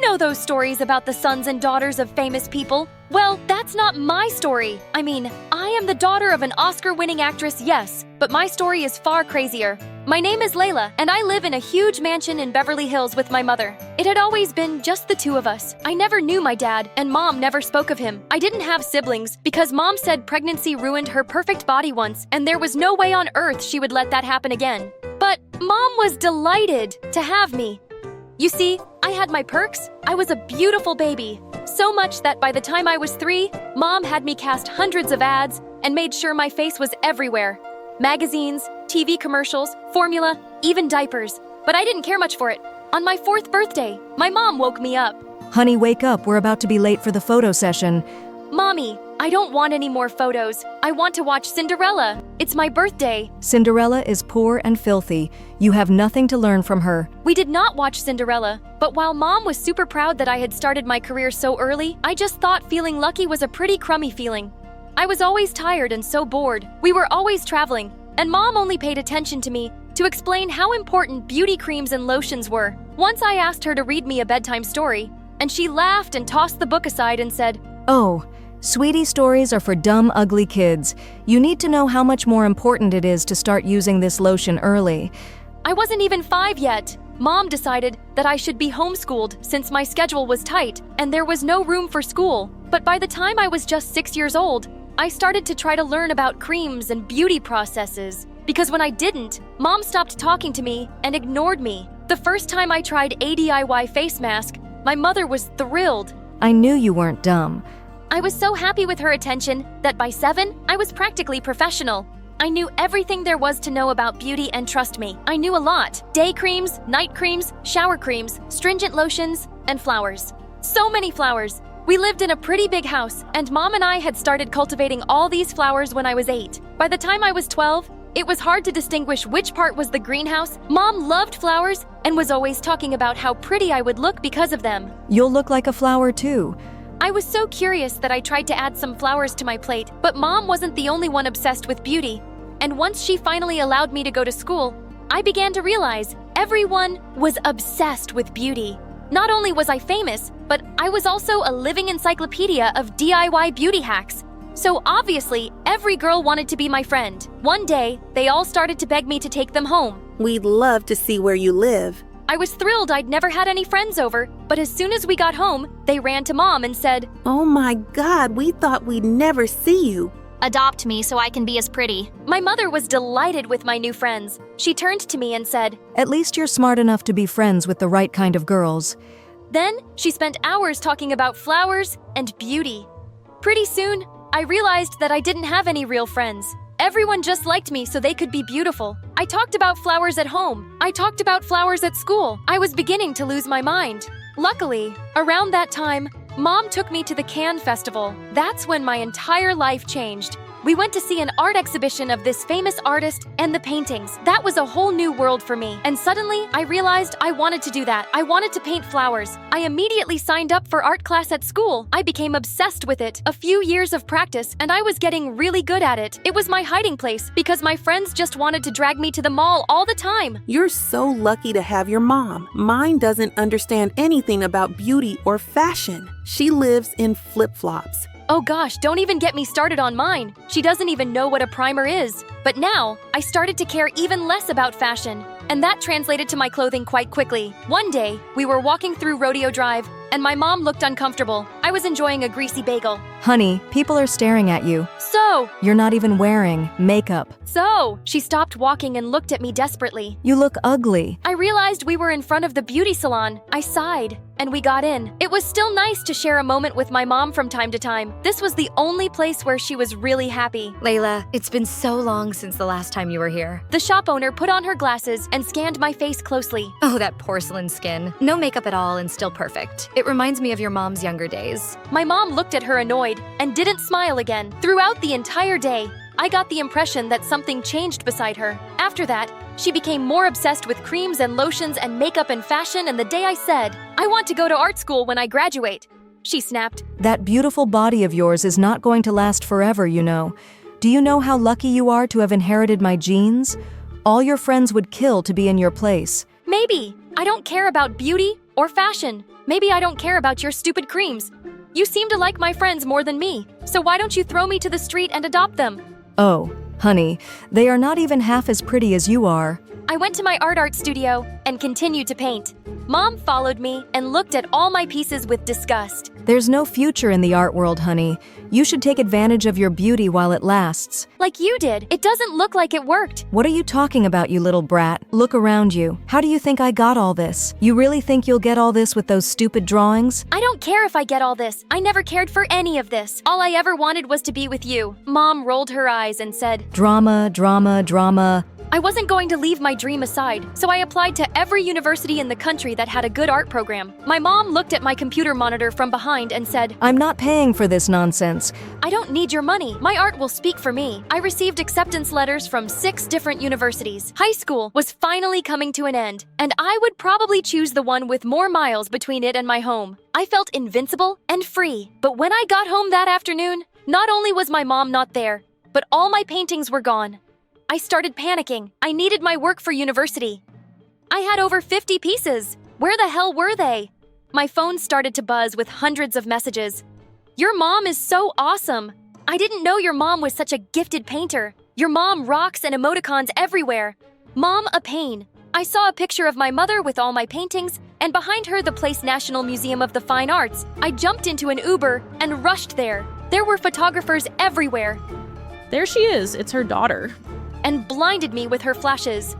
know those stories about the sons and daughters of famous people. Well, that's not my story. I mean, I am the daughter of an Oscar-winning actress, yes, but my story is far crazier. My name is Layla, and I live in a huge mansion in Beverly Hills with my mother. It had always been just the two of us. I never knew my dad, and Mom never spoke of him. I didn't have siblings because Mom said pregnancy ruined her perfect body once, and there was no way on earth she would let that happen again. But Mom was delighted to have me. You see, I had my perks. I was a beautiful baby. So much that by the time I was 3, Mom had me cast hundreds of ads and made sure my face was everywhere. Magazines, TV commercials, formula, even diapers. But I didn't care much for it. On my 4th birthday, my mom woke me up. Honey, wake up. We're about to be late for the photo session. Mommy, I don't want any more photos. I want to watch Cinderella. It's my birthday. Cinderella is poor and filthy. You have nothing to learn from her. We did not watch Cinderella, but while Mom was super proud that I had started my career so early, I just thought feeling lucky was a pretty crummy feeling. I was always tired and so bored. We were always traveling, and Mom only paid attention to me to explain how important beauty creams and lotions were. Once I asked her to read me a bedtime story, and she laughed and tossed the book aside and said, "Oh, sweetie, stories are for dumb, ugly kids. You need to know how much more important it is to start using this lotion early." I wasn't even 5 yet. Mom decided that I should be homeschooled since my schedule was tight and there was no room for school. But by the time I was just 6 years old, I started to try to learn about creams and beauty processes. Because when I didn't, Mom stopped talking to me and ignored me. The first time I tried a DIY face mask, my mother was thrilled. I knew you weren't dumb. I was so happy with her attention that by 7, I was practically professional. I knew everything there was to know about beauty, and trust me, I knew a lot. Day creams, night creams, shower creams, stringent lotions, and flowers. So many flowers. We lived in a pretty big house, and Mom and I had started cultivating all these flowers when I was 8. By the time I was 12, it was hard to distinguish which part was the greenhouse. Mom loved flowers and was always talking about how pretty I would look because of them. You'll look like a flower too. I was so curious that I tried to add some flowers to my plate, but Mom wasn't the only one obsessed with beauty. And once she finally allowed me to go to school, I began to realize everyone was obsessed with beauty. Not only was I famous, but I was also a living encyclopedia of DIY beauty hacks. So obviously, every girl wanted to be my friend. One day, they all started to beg me to take them home. We'd love to see where you live. I was thrilled I'd never had any friends over, but as soon as we got home, they ran to Mom and said, "Oh my God, we thought we'd never see you." Adopt me so I can be as pretty. My mother was delighted with my new friends. She turned to me and said, "At least you're smart enough to be friends with the right kind of girls." Then she spent hours talking about flowers and beauty. Pretty soon, I realized that I didn't have any real friends. Everyone just liked me so they could be beautiful. I talked about flowers at home. I talked about flowers at school. I was beginning to lose my mind. Luckily, around that time, Mom took me to the Cannes Festival. That's when my entire life changed. We went to see an art exhibition of this famous artist and the paintings. That was a whole new world for me. And suddenly, I realized I wanted to do that. I wanted to paint flowers. I immediately signed up for art class at school. I became obsessed with it. A few years of practice, and I was getting really good at it. It was my hiding place because my friends just wanted to drag me to the mall all the time. You're so lucky to have your mom. Mine doesn't understand anything about beauty or fashion. She lives in flip-flops. Oh gosh, don't even get me started on mine. She doesn't even know what a primer is. But now, I started to care even less about fashion, and that translated to my clothing quite quickly. One day, we were walking through Rodeo Drive, and my mom looked uncomfortable. I was enjoying a greasy bagel. Honey, people are staring at you. So, You're not even wearing makeup. she stopped walking and looked at me desperately. You look ugly. I realized we were in front of the beauty salon. I sighed, and we got in. It was still nice to share a moment with my mom from time to time. This was the only place where she was really happy. Layla, it's been so long since the last time you were here. The shop owner put on her glasses and scanned my face closely. Oh, that porcelain skin. No makeup at all and still perfect. It reminds me of your mom's younger days. My mom looked at her annoyed and didn't smile again. Throughout the entire day, I got the impression that something changed beside her. After that, she became more obsessed with creams and lotions and makeup and fashion, and the day I said, "I want to go to art school when I graduate," she snapped. That beautiful body of yours is not going to last forever, you know. Do you know how lucky you are to have inherited my genes? All your friends would kill to be in your place. Maybe. I don't care about beauty or fashion. Maybe I don't care about your stupid creams. You seem to like my friends more than me, so why don't you throw me to the street and adopt them? Oh, honey, they are not even half as pretty as you are. I went to my art studio and continued to paint. Mom followed me and looked at all my pieces with disgust. There's no future in the art world, honey. You should take advantage of your beauty while it lasts. Like you did. It doesn't look like it worked. What are you talking about, you little brat? Look around you. How do you think I got all this? You really think you'll get all this with those stupid drawings? I don't care if I get all this. I never cared for any of this. All I ever wanted was to be with you. Mom rolled her eyes and said, Drama, drama, drama. I wasn't going to leave my dream aside, so I applied to every university in the country that had a good art program. My mom looked at my computer monitor from behind and said, I'm not paying for this nonsense. I don't need your money. My art will speak for me. I received acceptance letters from 6 different universities. High school was finally coming to an end, and I would probably choose the one with more miles between it and my home. I felt invincible and free. But when I got home that afternoon, not only was my mom not there, but all my paintings were gone. I started panicking. I needed my work for university. I had over 50 pieces. Where the hell were they? My phone started to buzz with hundreds of messages. Your mom is so awesome. I didn't know your mom was such a gifted painter. Your mom rocks and emoticons everywhere. Mom a pain. I saw a picture of my mother with all my paintings, and behind her the Place National Museum of the Fine Arts. I jumped into an Uber and rushed there. There were photographers everywhere. There she is. It's her daughter. And blinded me with her flashes.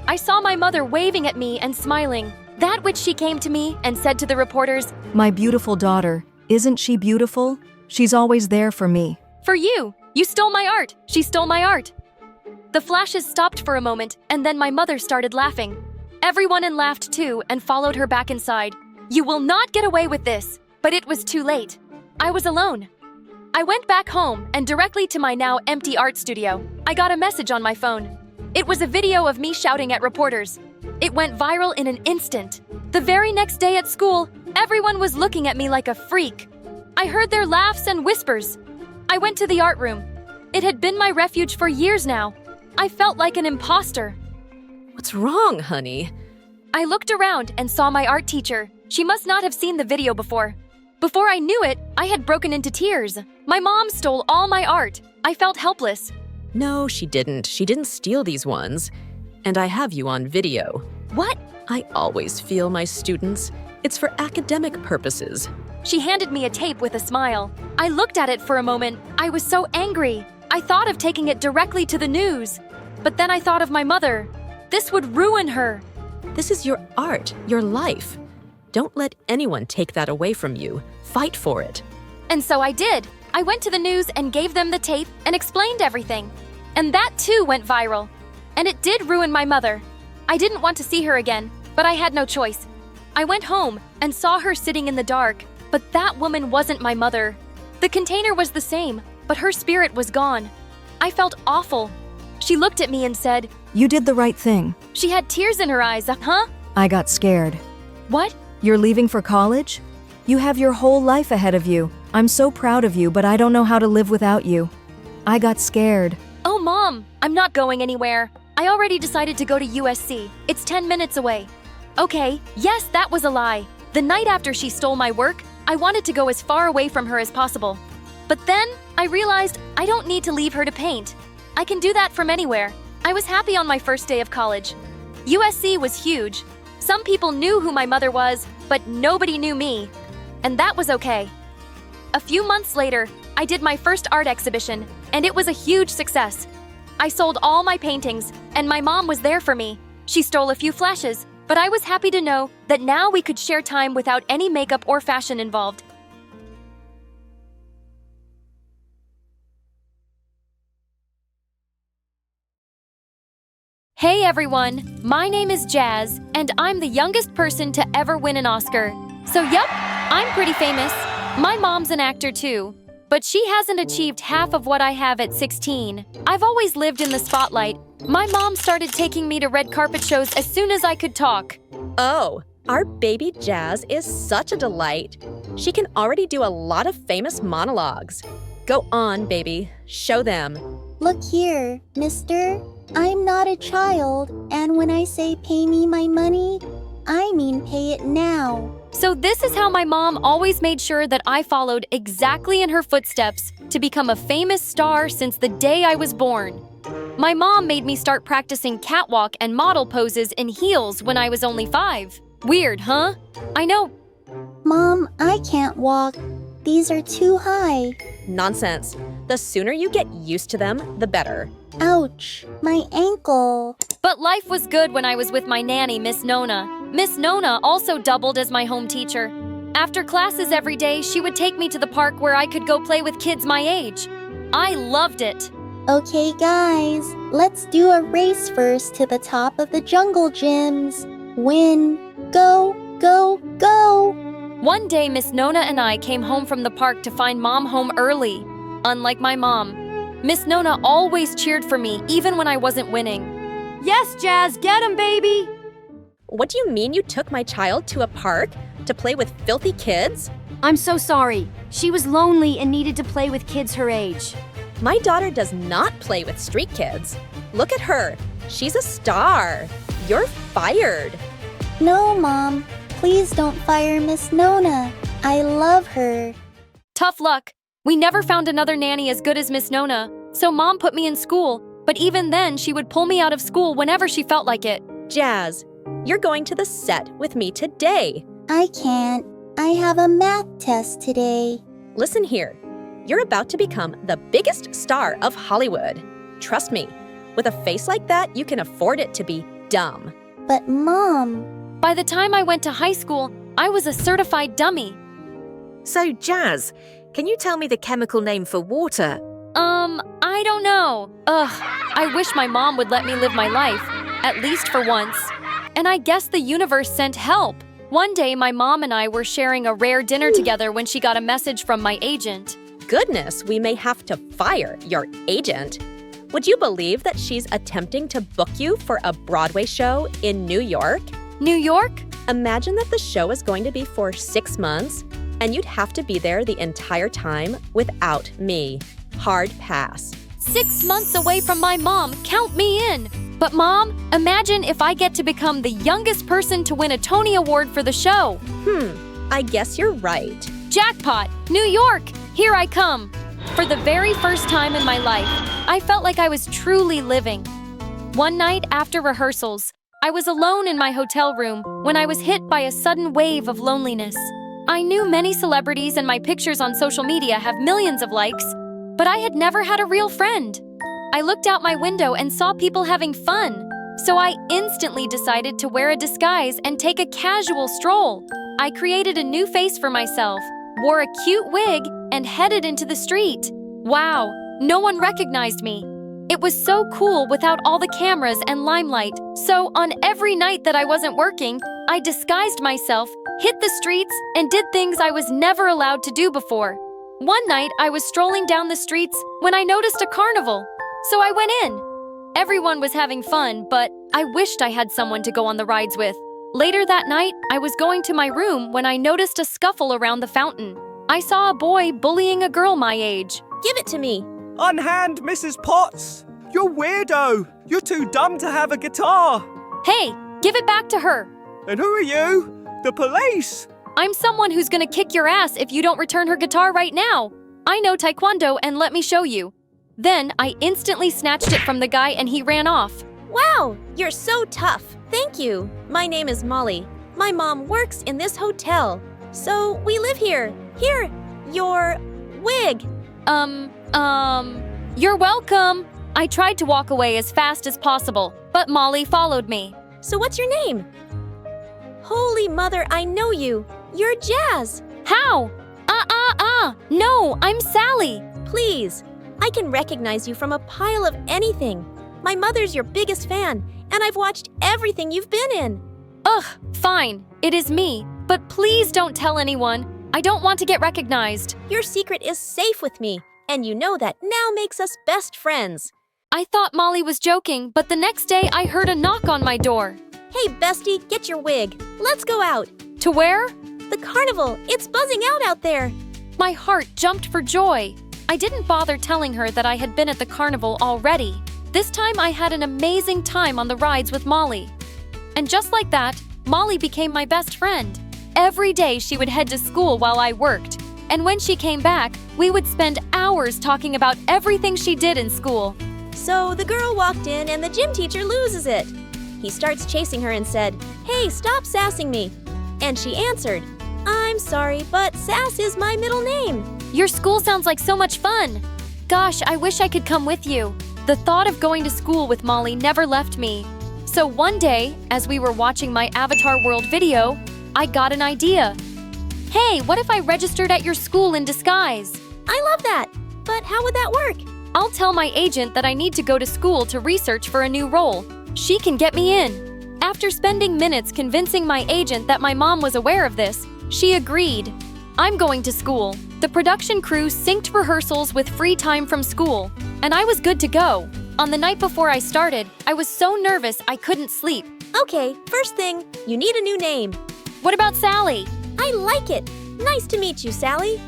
I saw my mother waving at me and smiling. That which she came to me and said to the reporters, My beautiful daughter, isn't she beautiful? She's always there for me. For you! You stole my art! She stole my art! The flashes stopped for a moment, and then my mother started laughing. Everyone laughed too and followed her back inside. You will not get away with this! But it was too late. I was alone. I went back home and directly to my now empty art studio. I got a message on my phone. It was a video of me shouting at reporters. It went viral in an instant. The very next day at school, everyone was looking at me like a freak. I heard their laughs and whispers. I went to the art room. It had been my refuge for years now. I felt like an imposter. What's wrong, honey? I looked around and saw my art teacher. She must not have seen the video before. Before I knew it, I had broken into tears. My mom stole all my art. I felt helpless. No, she didn't. She didn't steal these ones. And I have you on video. What? I always feel my students. It's for academic purposes. She handed me a tape with a smile. I looked at it for a moment. I was so angry. I thought of taking it directly to the news. But then I thought of my mother. This would ruin her. This is your art, your life. Don't let anyone take that away from you. Fight for it. And so I did. I went to the news and gave them the tape and explained everything. And that too went viral. And it did ruin my mother. I didn't want to see her again, but I had no choice. I went home and saw her sitting in the dark, but that woman wasn't my mother. The container was the same, but her spirit was gone. I felt awful. She looked at me and said, You did the right thing. She had tears in her eyes, huh? I got scared. What? You're leaving for college? You have your whole life ahead of you. I'm so proud of you, but I don't know how to live without you. I got scared. Oh, Mom, I'm not going anywhere. I already decided to go to USC. It's 10 minutes away. Okay, yes, that was a lie. The night after she stole my work, I wanted to go as far away from her as possible. But then, I realized I don't need to leave her to paint. I can do that from anywhere. I was happy on my first day of college. USC was huge. Some people knew who my mother was, but nobody knew me. And that was okay. A few months later, I did my first art exhibition, and it was a huge success. I sold all my paintings, and my mom was there for me. She stole a few flashes, but I was happy to know that now we could share time without any makeup or fashion involved. Hey everyone, my name is Jazz, and I'm the youngest person to ever win an Oscar. So yup, I'm pretty famous. My mom's an actor too, but she hasn't achieved half of what I have at 16. I've always lived in the spotlight. My mom started taking me to red carpet shows as soon as I could talk. Oh, our baby Jazz is such a delight. She can already do a lot of famous monologues. Go on, baby. Show them. Look here, mister. I'm not a child, and when I say pay me my money, I mean pay it now. So this is how my mom always made sure that I followed exactly in her footsteps to become a famous star since the day I was born. My mom made me start practicing catwalk and model poses in heels when I was only 5. Weird, huh? I know. Mom, I can't walk. These are too high. Nonsense. The sooner you get used to them, the better. Ouch, my ankle. But life was good when I was with my nanny, Miss Nona. Miss Nona also doubled as my home teacher. After classes every day, she would take me to the park where I could go play with kids my age. I loved it. Okay, guys, let's do a race first to the top of the jungle gyms. Win. Go, go, go. One day, Miss Nona and I came home from the park to find Mom home early. Unlike my mom, Miss Nona always cheered for me even when I wasn't winning. Yes, Jazz, get him, baby! What do you mean you took my child to a park to play with filthy kids? I'm so sorry. She was lonely and needed to play with kids her age. My daughter does not play with street kids. Look at her. She's a star. You're fired. No, Mom. Please don't fire Miss Nona. I love her. Tough luck. We never found another nanny as good as Miss Nona, so Mom put me in school, but even then she would pull me out of school whenever she felt like it. Jazz, you're going to the set with me today. I can't. I have a math test today. Listen here. You're about to become the biggest star of Hollywood. Trust me, with a face like that, you can afford it to be dumb. But Mom... By the time I went to high school, I was a certified dummy. So, Jazz, can you tell me the chemical name for water? I don't know. I wish my mom would let me live my life, at least for once. And I guess the universe sent help. One day, my mom and I were sharing a rare dinner together when she got a message from my agent. Goodness, we may have to fire your agent. Would you believe that she's attempting to book you for a Broadway show in New York? New York? Imagine that the show is going to be for 6 months, and you'd have to be there the entire time without me. Hard pass. 6 months away from my mom, count me in. But Mom, imagine if I get to become the youngest person to win a Tony Award for the show. I guess you're right. Jackpot! New York! Here I come! For the very first time in my life, I felt like I was truly living. One night after rehearsals, I was alone in my hotel room when I was hit by a sudden wave of loneliness. I knew many celebrities and my pictures on social media have millions of likes, but I had never had a real friend. I looked out my window and saw people having fun, so I instantly decided to wear a disguise and take a casual stroll. I created a new face for myself, wore a cute wig, and headed into the street. Wow, no one recognized me. It was so cool without all the cameras and limelight, so on every night that I wasn't working, I disguised myself, hit the streets, and did things I was never allowed to do before. One night, I was strolling down the streets when I noticed a carnival, so I went in. Everyone was having fun, but I wished I had someone to go on the rides with. Later that night, I was going to my room when I noticed a scuffle around the fountain. I saw a boy bullying a girl my age. Give it to me. Unhand Mrs. Potts! You're weirdo! You're too dumb to have a guitar! Hey, give it back to her! And who are you? The police! I'm someone who's gonna kick your ass if you don't return her guitar right now. I know Taekwondo and let me show you. Then I instantly snatched it from the guy and he ran off. Wow, you're so tough. Thank you. My name is Molly. My mom works in this hotel, so we live here. Here, your wig. You're welcome. I tried to walk away as fast as possible, but Molly followed me. So what's your name? Holy mother, I know you. You're Jazz. How? No, I'm Sally. Please, I can recognize you from a pile of anything. My mother's your biggest fan, and I've watched everything you've been in. Ugh, fine. It is me. But please don't tell anyone. I don't want to get recognized. Your secret is safe with me, and you know that now makes us best friends. I thought Molly was joking, but the next day I heard a knock on my door. Hey, bestie, get your wig. Let's go out. To where? The carnival. It's buzzing out there. My heart jumped for joy. I didn't bother telling her that I had been at the carnival already. This time I had an amazing time on the rides with Molly. And just like that, Molly became my best friend. Every day she would head to school while I worked. And when she came back, we would spend hours talking about everything she did in school. So the girl walked in and the gym teacher loses it. He starts chasing her and said, "Hey, stop sassing me." And she answered, "I'm sorry, but Sass is my middle name." Your school sounds like so much fun. Gosh, I wish I could come with you. The thought of going to school with Molly never left me. So one day, as we were watching my Avatar World video, I got an idea. Hey, what if I registered at your school in disguise? I love that, but how would that work? I'll tell my agent that I need to go to school to research for a new role. She can get me in. After spending minutes convincing my agent that my mom was aware of this, she agreed. I'm going to school. The production crew synced rehearsals with free time from school, and I was good to go. On the night before I started, I was so nervous I couldn't sleep. Okay, first thing, you need a new name. What about Sally? I like it. Nice to meet you, Sally.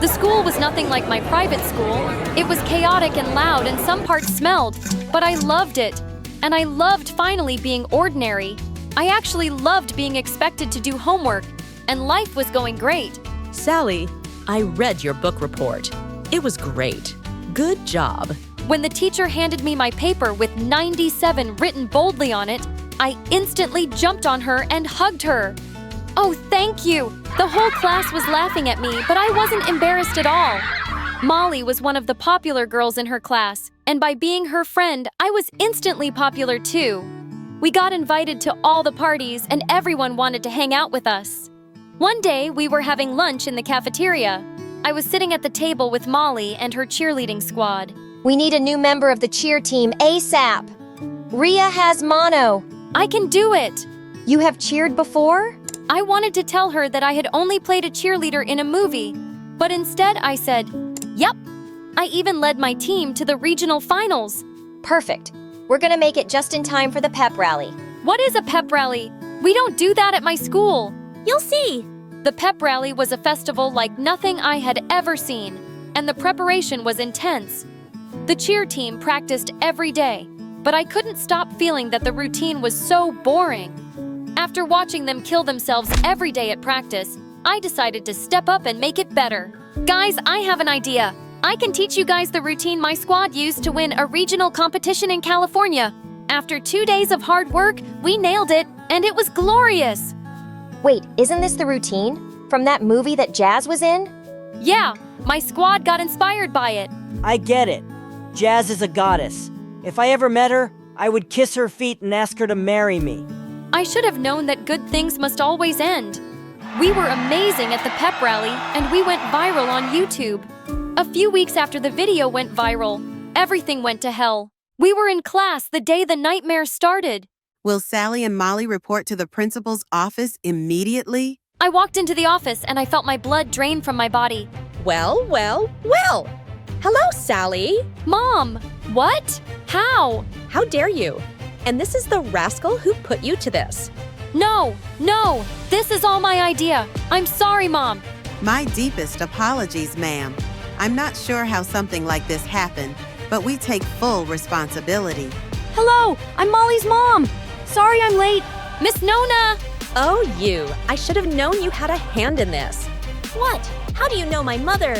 The school was nothing like my private school. It was chaotic and loud and some parts smelled, but I loved it. And I loved finally being ordinary. I actually loved being expected to do homework, and life was going great. Sally, I read your book report. It was great. Good job. When the teacher handed me my paper with 97 written boldly on it, I instantly jumped on her and hugged her. Oh, thank you! The whole class was laughing at me, but I wasn't embarrassed at all. Molly was one of the popular girls in her class, and by being her friend, I was instantly popular too. We got invited to all the parties, and everyone wanted to hang out with us. One day, we were having lunch in the cafeteria. I was sitting at the table with Molly and her cheerleading squad. We need a new member of the cheer team ASAP. Rhea has mono. I can do it! You have cheered before? I wanted to tell her that I had only played a cheerleader in a movie, but instead I said, "Yep." I even led my team to the regional finals. Perfect. We're gonna make it just in time for the pep rally. What is a pep rally? We don't do that at my school. You'll see. The pep rally was a festival like nothing I had ever seen, and the preparation was intense. The cheer team practiced every day, but I couldn't stop feeling that the routine was so boring. After watching them kill themselves every day at practice, I decided to step up and make it better. Guys, I have an idea. I can teach you guys the routine my squad used to win a regional competition in California. After 2 days of hard work, we nailed it, and it was glorious. Wait, isn't this the routine? From that movie that Jazz was in? Yeah, my squad got inspired by it. I get it. Jazz is a goddess. If I ever met her, I would kiss her feet and ask her to marry me. I should have known that good things must always end. We were amazing at the pep rally, and we went viral on YouTube. A few weeks after the video went viral, everything went to hell. We were in class the day the nightmare started. Will Sally and Molly report to the principal's office immediately? I walked into the office and I felt my blood drain from my body. Well, well, well. Hello, Sally. Mom! What? How? How dare you? And this is the rascal who put you to this. No! This is all my idea. I'm sorry, Mom. My deepest apologies, ma'am. I'm not sure how something like this happened, but we take full responsibility. Hello, I'm Molly's mom. Sorry I'm late. Miss Nona! Oh, you. I should have known you had a hand in this. What? How do you know my mother?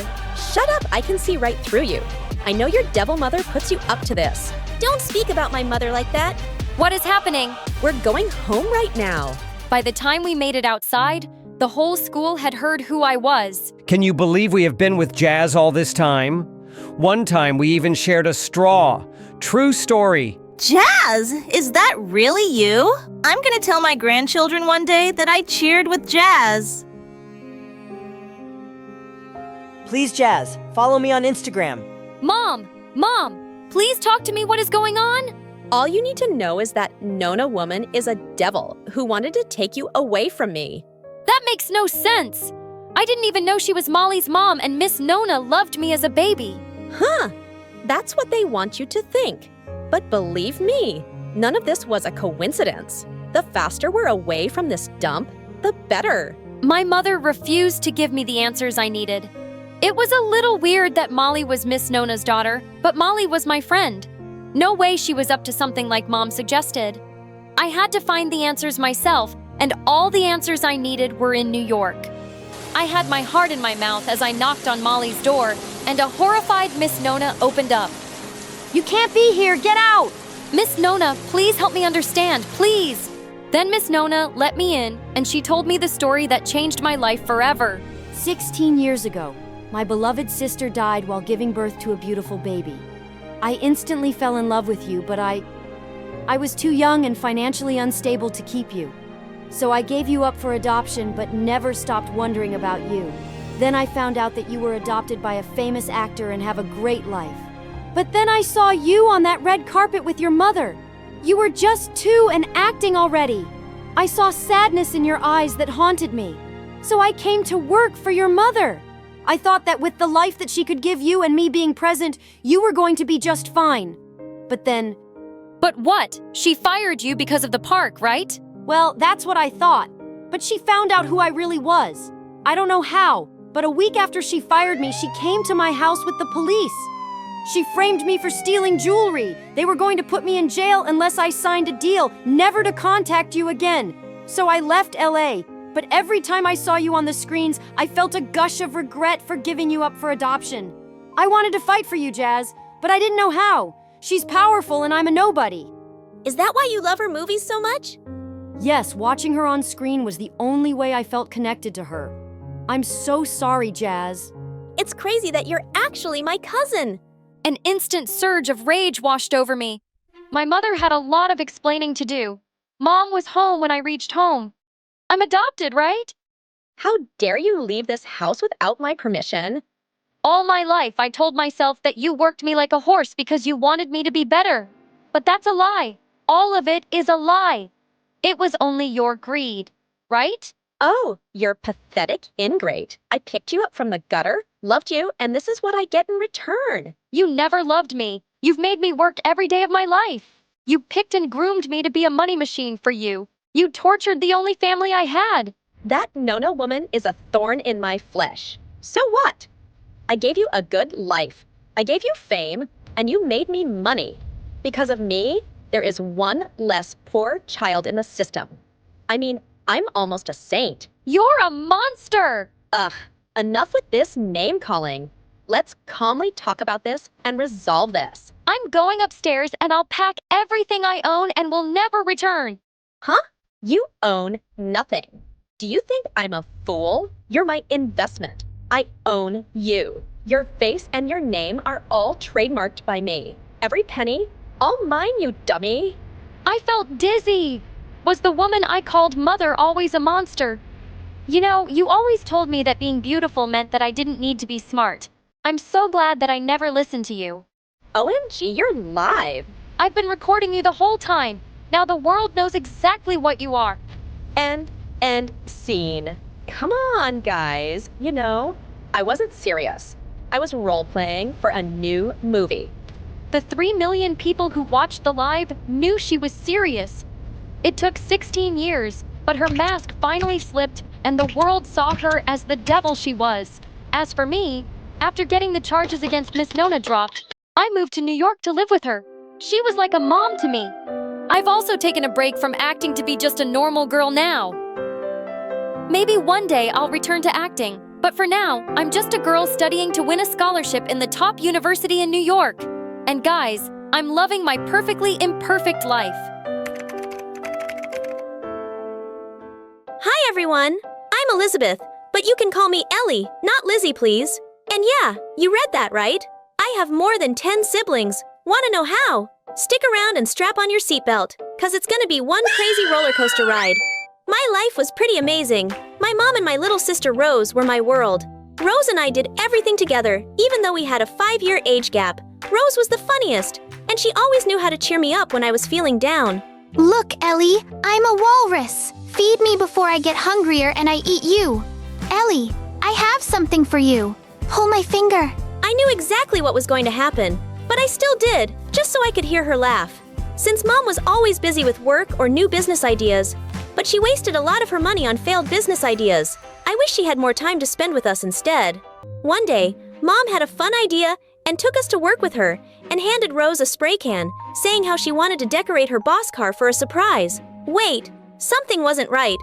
Shut up, I can see right through you. I know your devil mother puts you up to this. Don't speak about my mother like that. What is happening? We're going home right now. By the time we made it outside, the whole school had heard who I was. Can you believe we have been with Jazz all this time? One time we even shared a straw. True story. Jazz, is that really you? I'm gonna tell my grandchildren one day that I cheered with Jazz. Please, Jazz, follow me on Instagram. Mom, please talk to me. What is going on? All you need to know is that Nona woman is a devil who wanted to take you away from me. That makes no sense. I didn't even know she was Molly's mom, and Miss Nona loved me as a baby. Huh. That's what they want you to think. But believe me, none of this was a coincidence. The faster we're away from this dump, the better. My mother refused to give me the answers I needed. It was a little weird that Molly was Miss Nona's daughter, but Molly was my friend. No way she was up to something like Mom suggested. I had to find the answers myself, and all the answers I needed were in New York. I had my heart in my mouth as I knocked on Molly's door, and a horrified Miss Nona opened up. You can't be here! Get out! Miss Nona, please help me understand, please! Then Miss Nona let me in, and she told me the story that changed my life forever. 16 years ago, my beloved sister died while giving birth to a beautiful baby. I instantly fell in love with you, but I was too young and financially unstable to keep you. So I gave you up for adoption, but never stopped wondering about you. Then I found out that you were adopted by a famous actor and have a great life. But then I saw you on that red carpet with your mother. You were just 2 and acting already. I saw sadness in your eyes that haunted me. So I came to work for your mother. I thought that with the life that she could give you and me being present, you were going to be just fine. But then... But what? She fired you because of the park, right? Well, that's what I thought. But she found out who I really was. I don't know how, but a week after she fired me, she came to my house with the police. She framed me for stealing jewelry. They were going to put me in jail unless I signed a deal never to contact you again. So I left LA. But every time I saw you on the screens, I felt a gush of regret for giving you up for adoption. I wanted to fight for you, Jazz, but I didn't know how. She's powerful and I'm a nobody. Is that why you love her movies so much? Yes, watching her on screen was the only way I felt connected to her. I'm so sorry, Jazz. It's crazy that you're actually my cousin. An instant surge of rage washed over me. My mother had a lot of explaining to do. Mom was home when I reached home. I'm adopted, right? How dare you leave this house without my permission? All my life, I told myself that you worked me like a horse because you wanted me to be better. But that's a lie. All of it is a lie. It was only your greed, right? Oh, you're pathetic ingrate. I picked you up from the gutter, loved you, and this is what I get in return. You never loved me. You've made me work every day of my life. You picked and groomed me to be a money machine for you. You tortured the only family I had. That Nona woman is a thorn in my flesh. So what? I gave you a good life. I gave you fame, and you made me money. Because of me, there is one less poor child in the system. I mean, I'm almost a saint. You're a monster! Ugh, enough with this name-calling. Let's calmly talk about this and resolve this. I'm going upstairs and I'll pack everything I own and will never return. Huh? You own nothing. Do you think I'm a fool? You're my investment. I own you. Your face and your name are all trademarked by me. Every penny, all mine, you dummy. I felt dizzy. Was the woman I called mother always a monster? You know, you always told me that being beautiful meant that I didn't need to be smart. I'm so glad that I never listened to you. OMG, you're live. I've been recording you the whole time. Now the world knows exactly what you are. And scene. Come on, guys. You know, I wasn't serious. I was role-playing for a new movie. The 3 million people who watched the live knew she was serious. It took 16 years, but her mask finally slipped and the world saw her as the devil she was. As for me, after getting the charges against Miss Nona dropped, I moved to New York to live with her. She was like a mom to me. I've also taken a break from acting to be just a normal girl now. Maybe one day I'll return to acting, but for now, I'm just a girl studying to win a scholarship in the top university in New York. And guys, I'm loving my perfectly imperfect life. Hi, everyone. I'm Elizabeth, but you can call me Ellie, not Lizzie, please. And yeah, you read that right. I have more than 10 siblings. Want to know how? Stick around and strap on your seatbelt, cause it's gonna be one crazy roller coaster ride. My life was pretty amazing. My mom and my little sister Rose were my world. Rose and I did everything together, even though we had a 5-year age gap. Rose was the funniest, and she always knew how to cheer me up when I was feeling down. Look, Ellie, I'm a walrus. Feed me before I get hungrier and I eat you. Ellie, I have something for you. Pull my finger. I knew exactly what was going to happen, but I still did, just so I could hear her laugh. Since Mom was always busy with work or new business ideas, but she wasted a lot of her money on failed business ideas. I wish she had more time to spend with us instead. One day, Mom had a fun idea and took us to work with her, and handed Rose a spray can, saying how she wanted to decorate her boss car for a surprise. Wait, something wasn't right.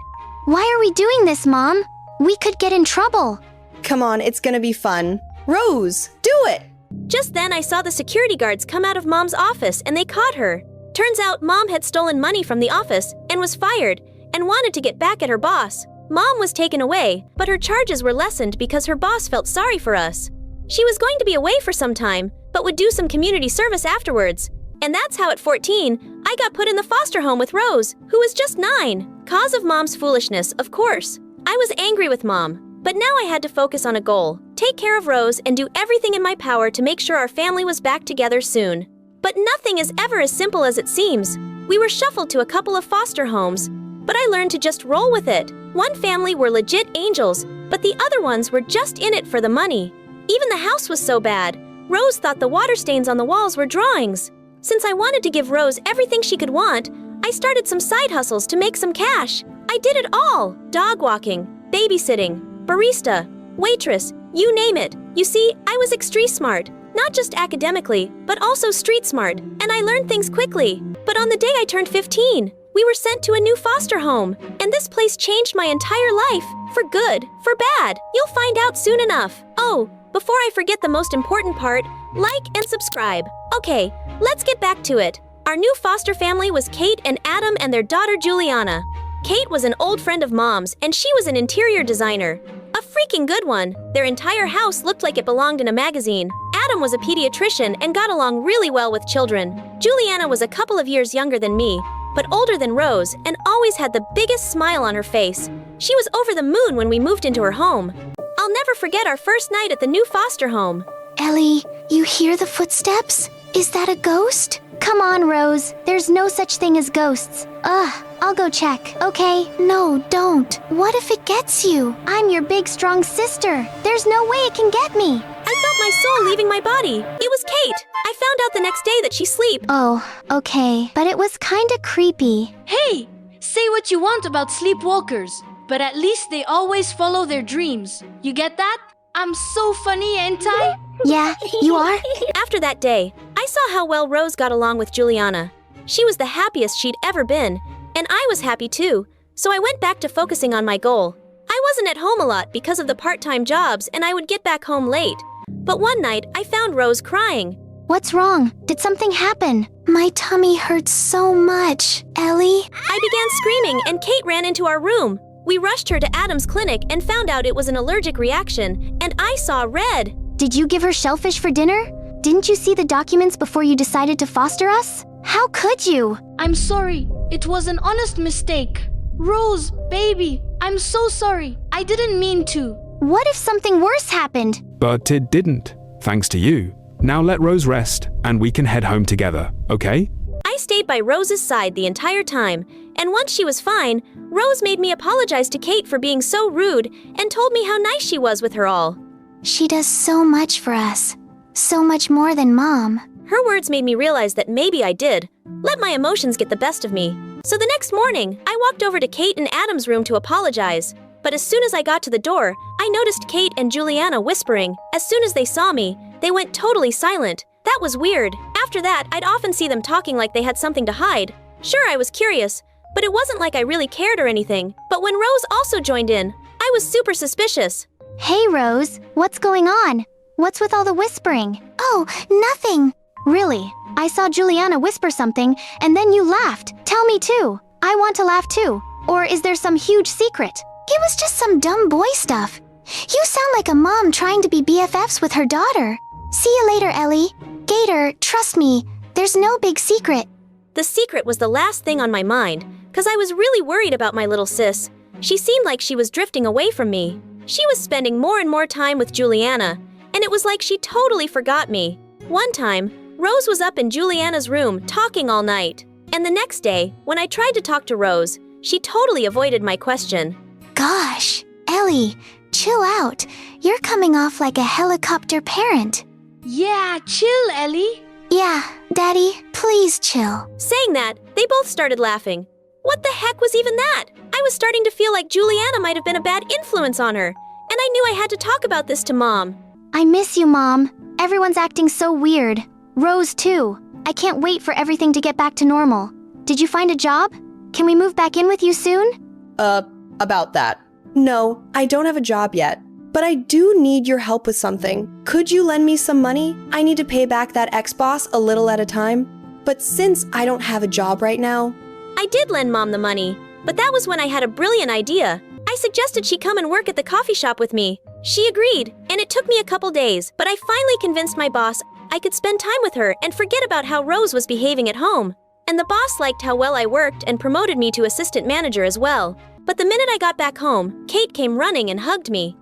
Why are we doing this, Mom? We could get in trouble. Come on, it's gonna be fun. Rose, do it! Just then I saw the security guards come out of Mom's office and they caught her. Turns out Mom had stolen money from the office and was fired and wanted to get back at her boss. Mom was taken away, but her charges were lessened because her boss felt sorry for us. She was going to be away for some time, but would do some community service afterwards. And that's how at 14, I got put in the foster home with Rose, who was just 9. Cause of Mom's foolishness, of course. I was angry with Mom, but now I had to focus on a goal. Take care of Rose and do everything in my power to make sure our family was back together soon. But nothing is ever as simple as it seems. We were shuffled to a couple of foster homes, but I learned to just roll with it. One family were legit angels, but the other ones were just in it for the money. Even the house was so bad, Rose thought the water stains on the walls were drawings. Since I wanted to give Rose everything she could want, I started some side hustles to make some cash. I did it all: dog walking, babysitting, barista, waitress, you name it. You see, I was extreme smart, not just academically, but also street smart, and I learned things quickly. But on the day I turned 15, we were sent to a new foster home, and this place changed my entire life. For good, for bad, you'll find out soon enough. Oh, before I forget the most important part, like and subscribe. Okay, let's get back to it. Our new foster family was Kate and Adam and their daughter Juliana. Kate was an old friend of Mom's, and she was an interior designer. A freaking good one. Their entire house looked like it belonged in a magazine. Adam was a pediatrician and got along really well with children. Juliana was a couple of years younger than me, but older than Rose, and always had the biggest smile on her face. She was over the moon when we moved into her home. I'll never forget our first night at the new foster home. Ellie, you hear the footsteps? Is that a ghost? Come on, Rose. There's no such thing as ghosts. I'll go check, okay? No, don't. What if it gets you? I'm your big, strong sister. There's no way it can get me. I felt my soul leaving my body. It was Kate. I found out the next day that she slept. Oh, okay. But it was kinda creepy. Hey! Say what you want about sleepwalkers, but at least they always follow their dreams. You get that? I'm so funny, ain't I? Yeah, you are? After that day, I saw how well Rose got along with Juliana. She was the happiest she'd ever been, and I was happy too, so I went back to focusing on my goal. I wasn't at home a lot because of the part-time jobs, and I would get back home late. But one night, I found Rose crying. What's wrong? Did something happen? My tummy hurts so much. Ellie? I began screaming, and Kate ran into our room. We rushed her to Adam's clinic and found out it was an allergic reaction, and I saw red. Did you give her shellfish for dinner? Didn't you see the documents before you decided to foster us? How could you? I'm sorry. It was an honest mistake. Rose, baby, I'm so sorry. I didn't mean to. What if something worse happened? But it didn't, thanks to you. Now let Rose rest, and we can head home together, okay? I stayed by Rose's side the entire time, and once she was fine, Rose made me apologize to Kate for being so rude and told me how nice she was with her all. She does so much for us. So much more than Mom. Her words made me realize that maybe I did let my emotions get the best of me. So the next morning, I walked over to Kate and Adam's room to apologize. But as soon as I got to the door, I noticed Kate and Juliana whispering. As soon as they saw me, they went totally silent. That was weird. After that, I'd often see them talking like they had something to hide. Sure, I was curious, but it wasn't like I really cared or anything. But when Rose also joined in, I was super suspicious. Hey, Rose, what's going on? What's with all the whispering? Oh, nothing. Really, I saw Juliana whisper something, and then you laughed. Tell me too. I want to laugh too. Or is there some huge secret? It was just some dumb boy stuff. You sound like a mom trying to be BFFs with her daughter. See you later, Ellie. Gator, trust me, there's no big secret. The secret was the last thing on my mind, because I was really worried about my little sis. She seemed like she was drifting away from me. She was spending more and more time with Juliana, and it was like she totally forgot me. One time, Rose was up in Juliana's room talking all night. And the next day, when I tried to talk to Rose, she totally avoided my question. Gosh, Ellie, chill out. You're coming off like a helicopter parent. Yeah, chill, Ellie. Yeah, Daddy, please chill. Saying that, they both started laughing. What the heck was even that? I was starting to feel like Juliana might have been a bad influence on her, and I knew I had to talk about this to Mom. I miss you, Mom. Everyone's acting so weird. Rose, too. I can't wait for everything to get back to normal. Did you find a job? Can we move back in with you soon? About that. No, I don't have a job yet. But I do need your help with something. Could you lend me some money? I need to pay back that ex-boss a little at a time. But since I don't have a job right now... I did lend Mom the money, but that was when I had a brilliant idea. I suggested she come and work at the coffee shop with me. She agreed, and it took me a couple days, but I finally convinced my boss I could spend time with her and forget about how Rose was behaving at home. And the boss liked how well I worked and promoted me to assistant manager as well. But the minute I got back home, Kate came running and hugged me.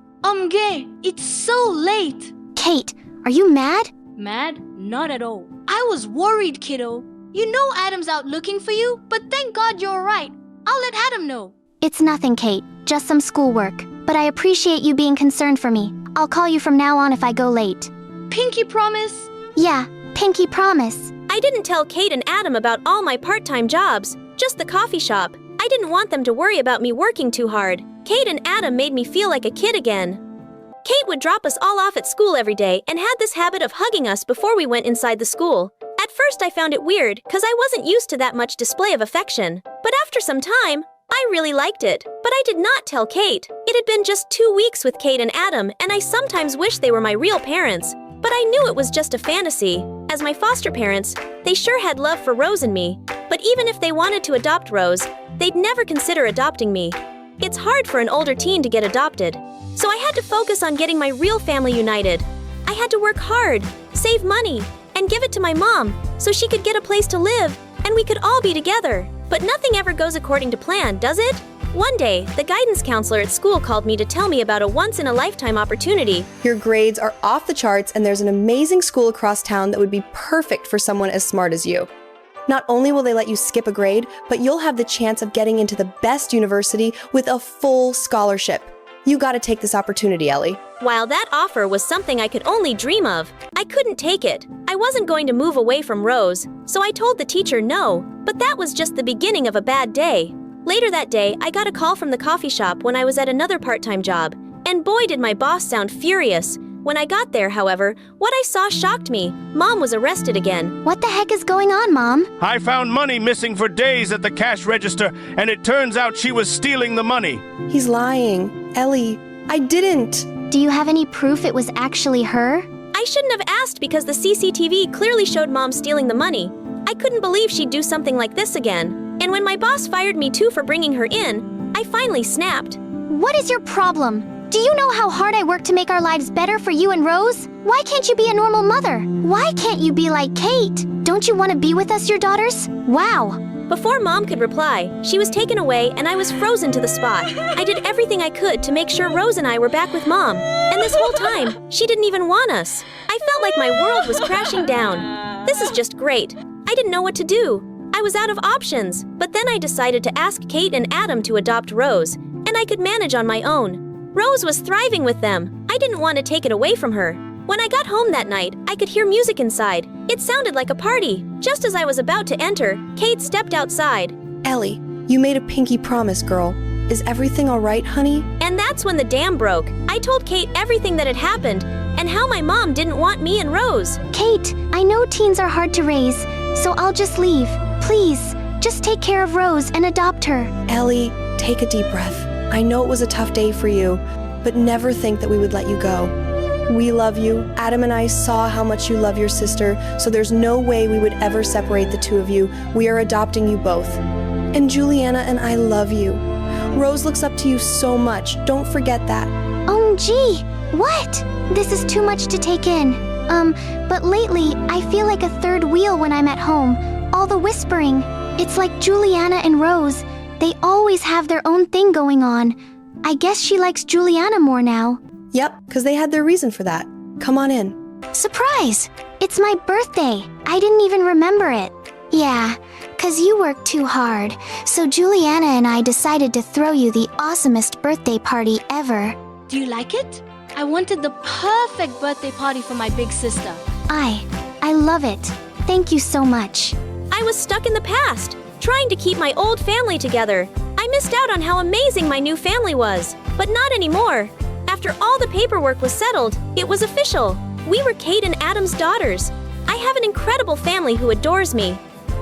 Gay, it's so late. Kate, are you mad? Mad? Not at all. I was worried, kiddo. You know Adam's out looking for you, but thank God you're alright. I'll let Adam know. It's nothing, Kate. Just some schoolwork. But I appreciate you being concerned for me. I'll call you from now on if I go late. Pinky promise? Yeah, pinky promise. I didn't tell Kate and Adam about all my part-time jobs, just the coffee shop. I didn't want them to worry about me working too hard. Kate and Adam made me feel like a kid again. Kate would drop us all off at school every day and had this habit of hugging us before we went inside the school. At first I found it weird, because I wasn't used to that much display of affection. But after some time, I really liked it. But I did not tell Kate. It had been just 2 weeks with Kate and Adam, and I sometimes wished they were my real parents. But I knew it was just a fantasy. As my foster parents, they sure had love for Rose and me. But even if they wanted to adopt Rose, they'd never consider adopting me. It's hard for an older teen to get adopted. So I had to focus on getting my real family united. I had to work hard, save money, and give it to my mom so she could get a place to live and we could all be together. But nothing ever goes according to plan, does it? One day, the guidance counselor at school called me to tell me about a once-in-a-lifetime opportunity. Your grades are off the charts and there's an amazing school across town that would be perfect for someone as smart as you. Not only will they let you skip a grade, but you'll have the chance of getting into the best university with a full scholarship. You gotta take this opportunity, Ellie. While that offer was something I could only dream of, I couldn't take it. I wasn't going to move away from Rose, so I told the teacher no, but that was just the beginning of a bad day. Later that day, I got a call from the coffee shop when I was at another part-time job, and boy did my boss sound furious. When I got there, however, what I saw shocked me. Mom was arrested again. What the heck is going on, Mom? I found money missing for days at the cash register, and it turns out she was stealing the money. He's lying. Ellie, I didn't. Do you have any proof it was actually her? I shouldn't have asked because the CCTV clearly showed Mom stealing the money. I couldn't believe she'd do something like this again. And when my boss fired me too for bringing her in, I finally snapped. What is your problem? Do you know how hard I work to make our lives better for you and Rose? Why can't you be a normal mother? Why can't you be like Kate? Don't you want to be with us, your daughters? Wow. Before Mom could reply, she was taken away and I was frozen to the spot. I did everything I could to make sure Rose and I were back with Mom. And this whole time, she didn't even want us. I felt like my world was crashing down. This is just great. I didn't know what to do. I was out of options. But then I decided to ask Kate and Adam to adopt Rose, and I could manage on my own. Rose was thriving with them. I didn't want to take it away from her. When I got home that night, I could hear music inside. It sounded like a party. Just as I was about to enter, Kate stepped outside. Ellie, you made a pinky promise, girl. Is everything all right, honey? And that's when the dam broke. I told Kate everything that had happened and how my mom didn't want me and Rose. Kate, I know teens are hard to raise, so I'll just leave. Please, just take care of Rose and adopt her. Ellie, take a deep breath. I know it was a tough day for you, but never think that we would let you go. We love you. Adam and I saw how much you love your sister, so there's no way we would ever separate the two of you. We are adopting you both. And Juliana and I love you. Rose looks up to you so much. Don't forget that. OMG! What? This is too much to take in. But lately, I feel like a third wheel when I'm at home. All the whispering. It's like Juliana and Rose. They always have their own thing going on. I guess she likes Juliana more now. Yep, because they had their reason for that. Come on in. Surprise! It's my birthday. I didn't even remember it. Yeah, because you worked too hard. So Juliana and I decided to throw you the awesomest birthday party ever. Do you like it? I wanted the perfect birthday party for my big sister. I love it. Thank you so much. I was stuck in the past, trying to keep my old family together. I missed out on how amazing my new family was, but not anymore. After all the paperwork was settled, it was official. We were Kate and Adam's daughters. I have an incredible family who adores me.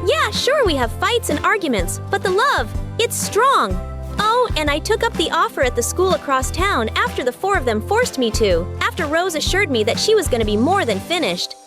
Yeah, sure, we have fights and arguments, but the love, it's strong. Oh, and I took up the offer at the school across town after the four of them forced me to, after Rose assured me that she was going to be more than finished.